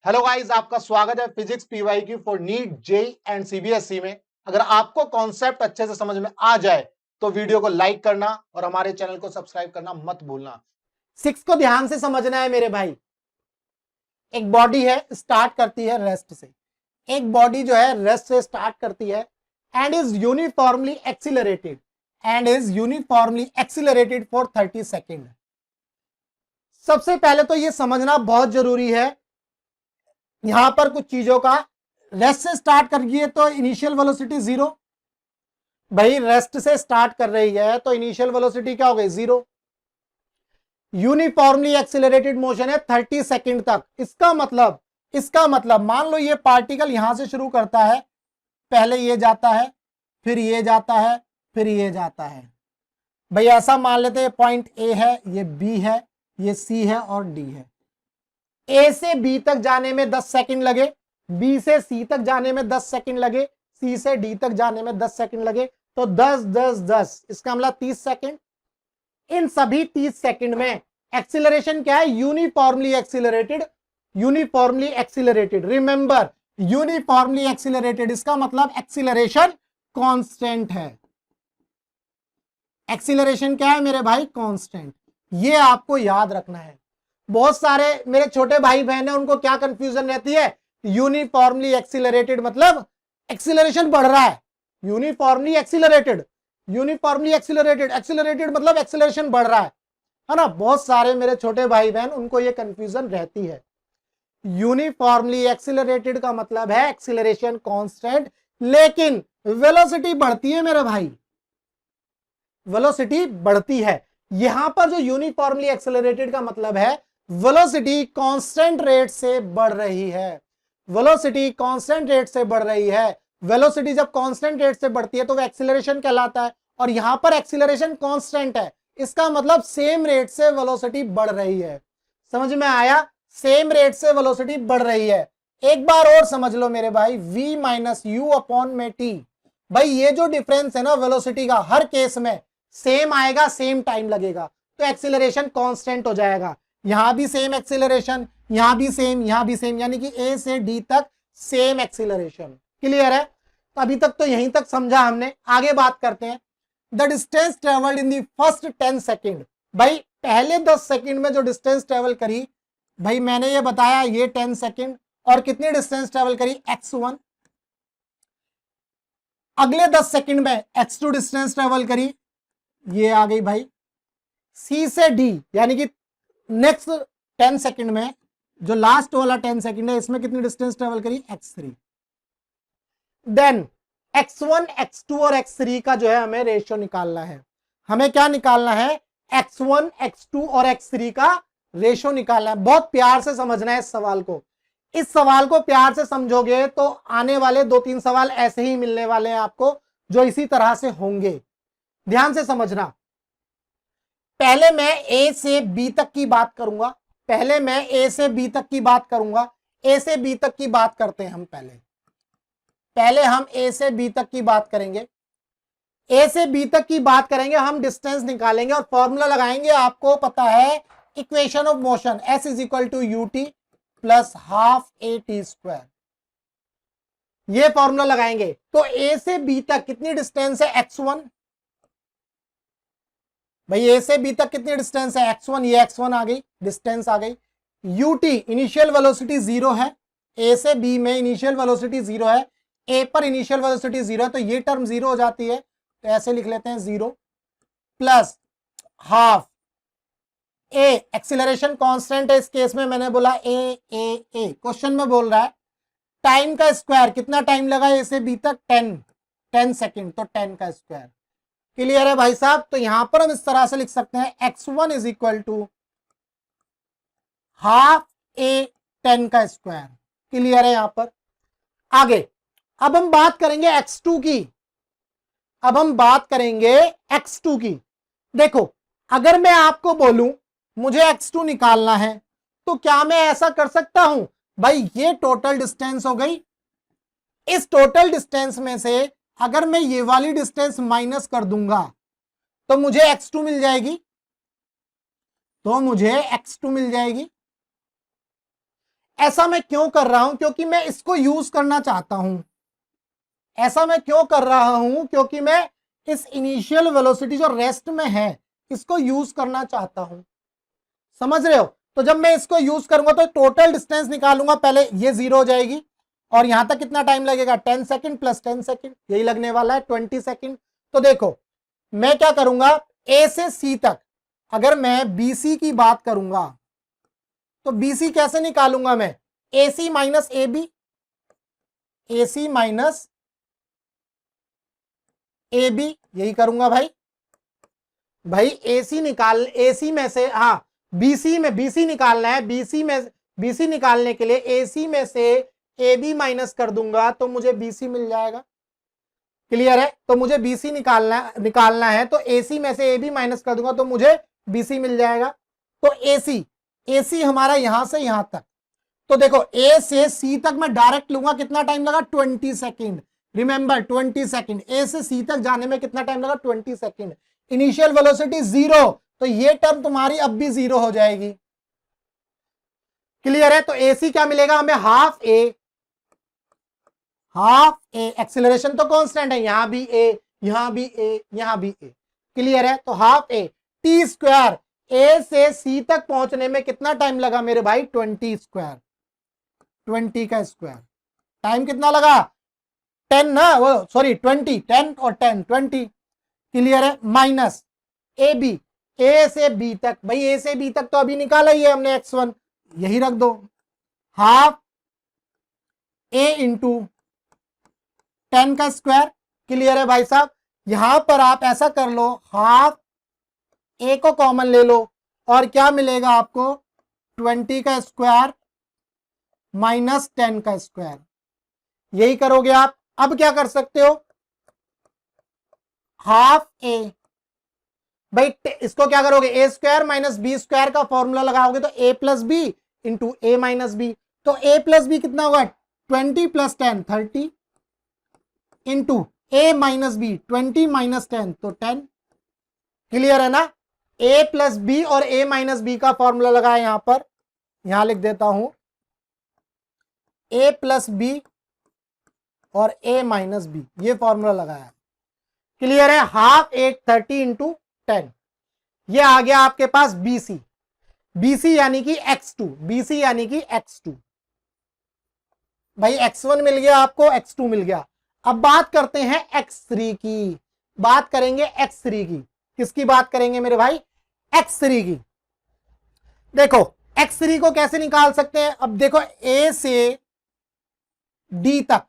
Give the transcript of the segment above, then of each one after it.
Hello guys, आपका स्वागत है फिजिक्स पीवाई की for NEET JEE and CBSE में। अगर आपको कॉन्सेप्ट अच्छे से समझ में आ जाए तो वीडियो को लाइक करना और हमारे चैनल को सब्सक्राइब करना मत भूलना। 6 को ध्यान से समझना है मेरे भाई। एक बॉडी है, स्टार्ट करती है रेस्ट से। एक बॉडी जो है रेस्ट से स्टार्ट करती है and is uniformly accelerated for 30 second. सबसे पहले तो ये समझना बहुत जरूरी है, यहां पर कुछ चीजों का। रेस्ट से स्टार्ट करिए तो इनिशियल वेलोसिटी 0। भाई रेस्ट से स्टार्ट कर रही है तो इनिशियल वेलोसिटी क्या हो गई? 0। यूनिफॉर्मली एक्सिलरेटेड मोशन है 30 सेकंड तक। इसका मतलब मान लो ये पार्टिकल यहां से शुरू करता है, पहले ये जाता है, फिर ये जाता है, फिर ये जाता है। भाई ऐसा मान लेते हैं पॉइंट ए है, ये बी है, ये सी है और डी है। ए से बी तक जाने में 10 सेकंड लगे, बी से सी तक जाने में 10 सेकंड लगे, सी से डी तक जाने में 10 सेकंड लगे, तो 10 10 10, इसका मतलब 30 सेकंड। इन सभी 30 सेकंड में एक्सीलरेशन क्या है? Uniformly accelerated. Remember, uniformly accelerated, इसका मतलब एक्सीलरेशन कांस्टेंट है। एक्सीलरेशन क्या है मेरे भाई? कांस्टेंट। ये आपको याद रखना है। बहुत सारे मेरे छोटे भाई बहन है, उनको क्या कंफ्यूजन रहती है? यूनिफॉर्मली एक्सीलरेटेड मतलब एक्सीलरेशन बढ़ रहा है। यूनिफॉर्मली एक्सीलरेटेड मतलब एक्सीलरेशन बढ़ रहा है ना। बहुत सारे मेरे छोटे भाई बहन, उनको ये कंफ्यूजन रहती है। यूनिफॉर्मली एक्सीलरेटेड का मतलब है एक्सीलरेशन कांस्टेंट, लेकिन वेलोसिटी बढ़ती है मेरे भाई, वेलोसिटी बढ़ती है। यहां पर जो यूनिफॉर्मली एक्सीलरेटेड का मतलब है वेलोसिटी कांस्टेंट रेट से बढ़ रही है। वेलोसिटी कांस्टेंट रेट से बढ़ रही है। वेलोसिटी जब कांस्टेंट रेट से बढ़ती है तो वो एक्सीलरेशन कहलाता है, और यहां पर एक्सीलरेशन कांस्टेंट है, इसका मतलब सेम रेट से वेलोसिटी बढ़ रही है। समझ में आया? सेम रेट से वेलोसिटी बढ़ रही है। एक बार और समझ लो मेरे भाई, v माइनस यू अपॉन में टी। भाई ये जो डिफरेंस है ना वेलोसिटी का, हर केस में सेम आएगा, सेम टाइम लगेगा, तो एक्सीलरेशन कांस्टेंट हो जाएगा। यहां भी सेम एक्सीलरेशन, यहां भी सेम, यहां भी सेम, यानी कि ए से डी तक सेम एक्सीलरेशन। क्लियर है? तो अभी तक तो यहीं तक समझा हमने। आगे बात करते हैं। The distance travelled in the first 10 second. भाई पहले 10 सेकेंड में जो डिस्टेंस ट्रेवल करी, भाई मैंने ये बताया, ये 10 सेकेंड, और कितनी डिस्टेंस ट्रेवल करी? x1। अगले 10 सेकेंड में x2 डिस्टेंस ट्रेवल करी, ये आ गई भाई। सी से डी, यानी कि नेक्स्ट 10 सेकेंड में, जो लास्ट वाला 10 सेकेंड है, इसमें कितनी डिस्टेंस ट्रेवल करी? x3। देन x1, x2 और x3 का जो है हमें रेशियो निकालना है। हमें क्या निकालना है? x1, x2 और x3 का रेशियो निकालना है। बहुत प्यार से समझना है इस सवाल को। इस सवाल को प्यार से समझोगे तो आने वाले 2-3 सवाल ऐसे ही मिलने वाले हैं आपको, जो इसी तरह से होंगे। ध्यान से समझना। पहले मैं ए से बी तक की बात करूंगा। ए से बी तक की बात करते हैं हम। पहले हम ए से बी तक की बात करेंगे। ए से बी तक की बात करेंगे, हम डिस्टेंस निकालेंगे और फॉर्मूला लगाएंगे। आपको पता है equation of motion, S is equal to U T plus half A T square. ये फॉर्मूला लगाएंगे। तो ए से बी तक कितनी डिस्टेंस है? x1। भाई ए से बी तक कितनी डिस्टेंस है? x1। ये x1 आ गई, डिस्टेंस आ गई। ut इनिशियल वेलोसिटी 0 है। ए से बी में इनिशियल वेलोसिटी 0 है, ए पर इनिशियल वेलोसिटी 0 है, तो ये टर्म 0 हो जाती है। तो ऐसे लिख लेते हैं 0 प्लस हाफ ए, एक्सीलरेशन कांस्टेंट है इस केस में, मैंने बोला ए। क्वेश्चन में बोल रहा है टाइम का स्क्वायर, कितना टाइम लगा ए से बी तक? 10 सेकेंड, तो 10 का स्क्वायर। क्लियर है भाई साहब? तो यहां पर हम इस तरह से लिख सकते हैं x1 is equal to half a 10 का स्क्वायर। क्लियर है यहां पर? आगे अब हम बात करेंगे x2 की। देखो, अगर मैं आपको बोलूं मुझे x2 निकालना है, तो क्या मैं ऐसा कर सकता हूं? भाई ये टोटल डिस्टेंस हो गई। इस टोटल डिस्टेंस में से अगर मैं ये वाली डिस्टेंस माइनस कर दूंगा तो मुझे x2 मिल जाएगी। ऐसा मैं क्यों कर रहा हूं? क्योंकि मैं इसको यूज करना चाहता हूं। ऐसा मैं क्यों कर रहा हूं? क्योंकि मैं इस इनिशियल वेलोसिटी जो रेस्ट में है इसको यूज करना चाहता हूं। समझ रहे हो? तो जब मैं इसको यूज करूंगा तो टोटल डिस्टेंस निकालूंगा, पहले ये 0 हो जाएगी और यहां तक कितना टाइम लगेगा? 10 सेकंड प्लस 10 सेकंड, यही लगने वाला है 20 सेकंड। तो देखो मैं क्या करूंगा, ए से सी तक अगर मैं बीसी की बात करूंगा तो बीसी कैसे निकालूंगा मैं? A C minus A B, A C minus A B, यही करूंगा भाई। भाई एसी निकाल, एसी में से, हाँ बीसी में बीसी निकालना है, बीसी में बीसी निकालने के लिए एसी में से ए बी माइनस कर दूंगा तो मुझे बीसी मिल जाएगा। क्लियर है? तो मुझे बीसी निकालना है तो एसी में से ए बी माइनस कर दूंगा तो मुझे बीसी मिल जाएगा। तो एसी एसी हमारा यहां से यहां तक, तो देखो ए से सी तक मैं डायरेक्ट लूंगा, कितना टाइम लगा? 20 सेकेंड। Remember 20 second. ए से सी तक जाने में कितना टाइम लगा? 20 सेकेंड। इनिशियल वेलोसिटी 0, तो ये टर्म तुम्हारी अब भी 0 हो जाएगी। क्लियर है? तो एसी क्या मिलेगा हमें? हाफ ए, हाफ ए, एक्सीलरेशन तो कांस्टेंट है, यहां भी ए, यहां भी ए, यहां भी ए। क्लियर है? तो हाफ ए टी स्क्वायर, ए से सी तक पहुंचने में कितना टाइम लगा मेरे भाई? 20 स्क्वायर, 20 का स्क्वायर। टाइम कितना लगा? 10 ना, वो सॉरी 20, 10 और 10 20। क्लियर है? माइनस ए बी, ए से बी तक, भाई ए से बी तक तो अभी निकाला ही है हमने x1, यही रख दो। हाफ ए इंटू 10 का स्क्वायर। क्लियर है भाई साहब? यहां पर आप ऐसा कर लो, हाफ ए को कॉमन ले लो और क्या मिलेगा आपको? 20 का स्क्वायर माइनस 10 का स्क्वायर, यही करोगे आप। अब क्या कर सकते हो? हाफ ए, भाई इसको क्या करोगे? ए स्क्वायर माइनस बी स्क्वायर का फॉर्मूला लगाओगे तो ए प्लस बी इंटू ए माइनस बी। तो ए प्लस बी कितना होगा? 20 प्लस 10 30 इंटू ए माइनस बी 20 माइनस 10 तो 10। क्लियर है ना? ए प्लस बी और ए माइनस बी का फॉर्मूला लगाया यहां पर, यहां लिख देता हूं ए प्लस बी और ए माइनस बी, ये फॉर्मूला लगाया। क्लियर है? हाफ 30 इंटू 10, ये आ गया आपके पास BC, BC यानी कि x2, BC यानी कि x2। भाई x1 मिल गया आपको, x2 मिल गया। अब बात करते हैं x3 की, बात करेंगे x3 की। किसकी बात करेंगे मेरे भाई? x3 की। देखो x3 को कैसे निकाल सकते हैं? अब देखो A से D तक,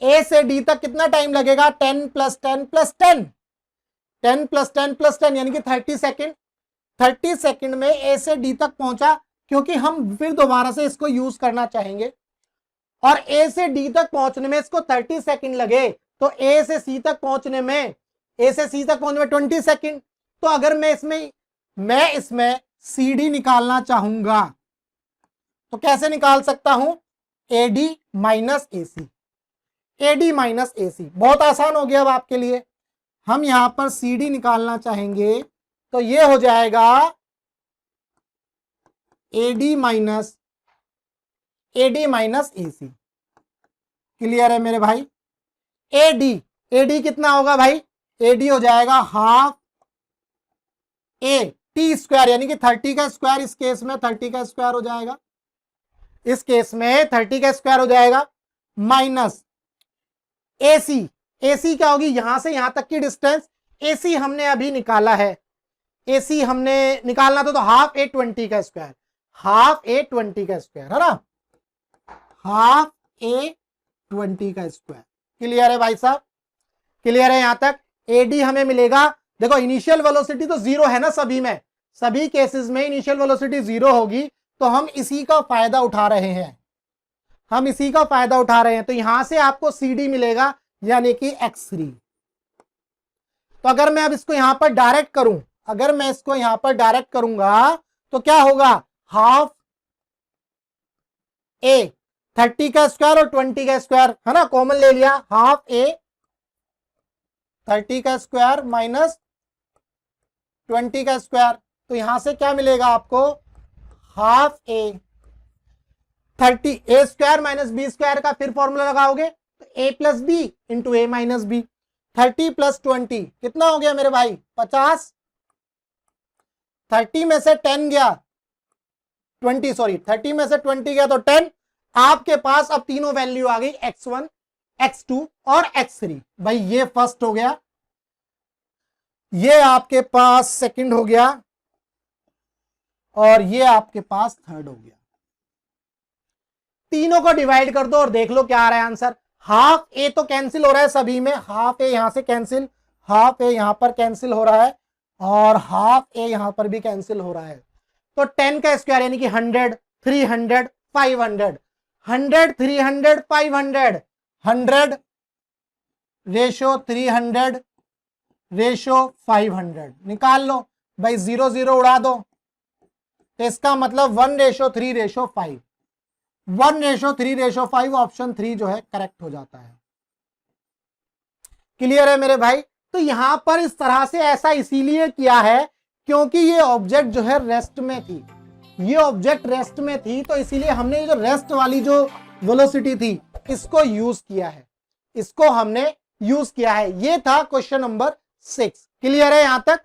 A से D तक कितना टाइम लगेगा? 10 प्लस 10 प्लस 10, 10 प्लस 10 प्लस 10 यानी कि 30 सेकेंड। 30 सेकेंड में ए से डी तक पहुंचा, क्योंकि हम फिर दोबारा से इसको यूज करना चाहेंगे और ए से डी तक पहुंचने में इसको 30 सेकेंड लगे, तो ए से सी तक पहुंचने में 20 सेकेंड। तो अगर मैं इसमें सी डी निकालना चाहूंगा तो कैसे निकाल सकता हूं? A D minus A C, A D minus A C. बहुत आसान हो गया अब आपके लिए। हम यहां पर सी डी निकालना चाहेंगे तो ये हो जाएगा A D minus A C. Clear है मेरे भाई? ए डी कितना होगा भाई? ए डी हो जाएगा हाफ ए टी स्क्वायर यानी कि 30 का स्क्वायर, इस केस में 30 का स्क्वायर हो जाएगा, इस केस में 30 का स्क्वायर हो जाएगा, माइनस एसी। एसी क्या होगी? यहां से यहां तक की डिस्टेंस, एसी हमने अभी निकाला है, एसी हमने निकालना था तो हाफ ए 20 का स्क्वायर, हाफ ए 20 का स्क्वायर है ना, हाफ ए 20 का स्क्वायर। क्लियर है भाई साहब? क्लियर है यहां तक? एडी हमें मिलेगा, देखो इनिशियल वेलोसिटी तो 0 है ना सभी में, सभी केसेस में इनिशियल वेलोसिटी 0 होगी, तो हम इसी का फायदा उठा रहे हैं, हम इसी का फायदा उठा रहे हैं। तो यहां से आपको सी डी मिलेगा यानी कि x3। तो अगर मैं अब इसको यहां पर डायरेक्ट करूं, अगर मैं इसको यहां पर डायरेक्ट करूंगा तो क्या होगा? हाफ ए 30 का स्क्वायर और 20 का स्क्वायर है ना, कॉमन ले लिया, हाफ ए 30 का स्क्वायर माइनस 20 का स्क्वायर। तो यहां से क्या मिलेगा आपको? हाफ ए 30 ए स्क्वायर माइनस बी स्क्वायर का फिर फॉर्मूला लगाओगे तो ए प्लस बी इंटू ए माइनस बी। 30 प्लस 20 कितना हो गया मेरे भाई 50। 30 में से 10 गया 20 सॉरी 30 में से 20 गया तो 10। आपके पास अब तीनों वैल्यू आ गई x1 x2 और x3। भाई ये फर्स्ट हो गया, ये आपके पास सेकंड हो गया और ये आपके पास थर्ड हो गया। तीनों को डिवाइड कर दो और देख लो क्या आ रहा है आंसर। हाफ ए तो कैंसिल हो रहा है सभी में, हाफ ए यहां से कैंसिल, हाफ ए यहां पर कैंसिल हो रहा है और हाफ ए यहां पर भी कैंसिल हो रहा है। तो 10 का स्क्वायर यानी कि 100 300 500 100 300 500 100 रेशो 300 रेशो 500 निकाल लो भाई, 0 0 उड़ा दो तो इसका मतलब 1:3:5 1:3:5 ऑप्शन 3 जो है करेक्ट हो जाता है। क्लियर है मेरे भाई। तो यहां पर इस तरह से ऐसा इसीलिए किया है क्योंकि ये ऑब्जेक्ट जो है रेस्ट में थी, ये ऑब्जेक्ट रेस्ट में थी, तो इसीलिए हमने जो रेस्ट वाली जो वेलोसिटी थी इसको यूज किया है, इसको हमने यूज किया है। ये था क्वेश्चन नंबर 6। क्लियर है यहां तक।